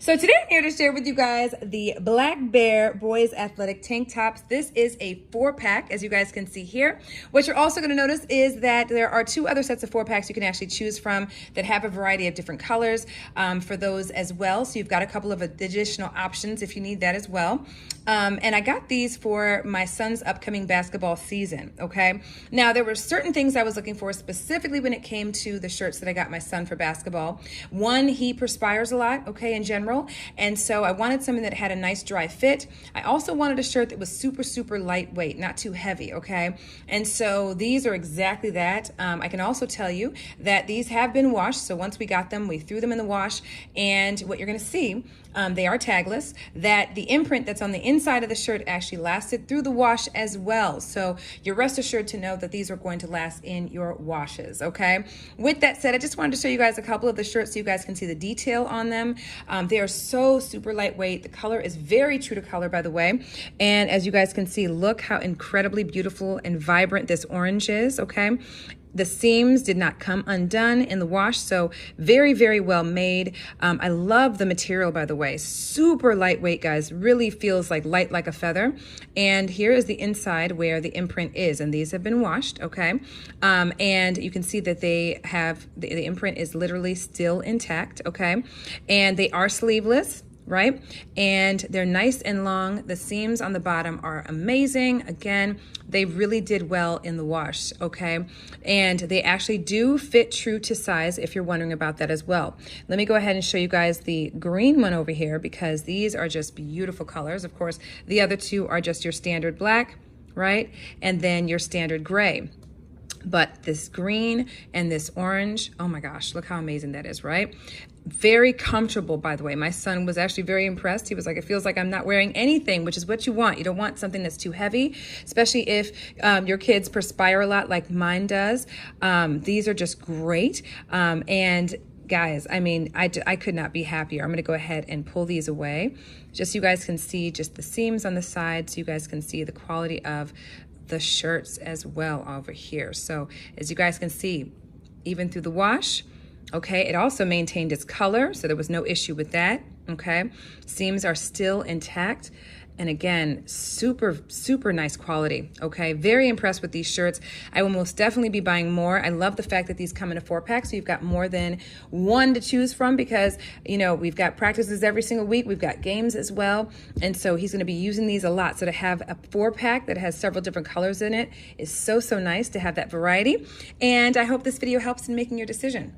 So today I'm here to share with you guys the Black Bear Boys Athletic Tank Tops. This is a 4-pack, as you guys can see here. What you're also going to notice is that there are 2 other sets of 4-packs you can actually choose from that have a variety of different colors for those as well. So you've got a couple of additional options if you need that as well. And I got these for my son's upcoming basketball season, okay? Now, there were certain things I was looking for specifically when it came to the shirts that I got my son for basketball. One, he perspires a lot, okay, in general. And so I wanted something that had a nice dry fit. I also wanted a shirt that was super lightweight, not too heavy, okay? And so these are exactly that. I can also tell you that these have been washed. So once we got them, we threw them in the wash. And what you're gonna see, they are tagless, that the imprint that's on the inside of the shirt actually lasted through the wash as well. So you're rest assured to know that these are going to last in your washes, okay? With that said, I just wanted to show you guys a couple of the shirts so you guys can see the detail on them. They are so super lightweight. The color is very true to color, by the way. And as you guys can see, look how incredibly beautiful and vibrant this orange is, okay? The seams did not come undone in the wash, so very well made. I love the material, by the way. Super lightweight, guys. Really feels like light like a feather. And here is the inside where the imprint is, and these have been washed, okay? And you can see that they have, the imprint is literally still intact, okay? And they are sleeveless, right? And they're nice and long. The seams on the bottom are amazing. Again, they really did well in the wash, okay? And they actually do fit true to size if you're wondering about that as well. Let me go ahead and show you guys the green one over here because these are just beautiful colors. Of course, the other 2 are just your standard black, right? And then your standard gray. But this green and this orange, oh my gosh, look how amazing that is, right? Very comfortable, by the way. My son was actually very impressed. He was like, it feels like I'm not wearing anything, which is what you want. You don't want something that's too heavy, especially if your kids perspire a lot like mine does. These are just great. And guys, I mean, I could not be happier. I'm going to go ahead and pull these away just so you guys can see just the seams on the side, so you guys can see the quality of the shirts as well over here. So as you guys can see, even through the wash, okay, it also maintained its color, so there was no issue with that, okay? Seams are still intact. And again, super nice quality, okay? Very impressed with these shirts. I will most definitely be buying more. I love the fact that these come in a 4-pack, so you've got more than one to choose from because, you know, we've got practices every single week. We've got games as well. And so he's gonna be using these a lot. So to have a 4-pack that has several different colors in it is so nice to have that variety. And I hope this video helps in making your decision.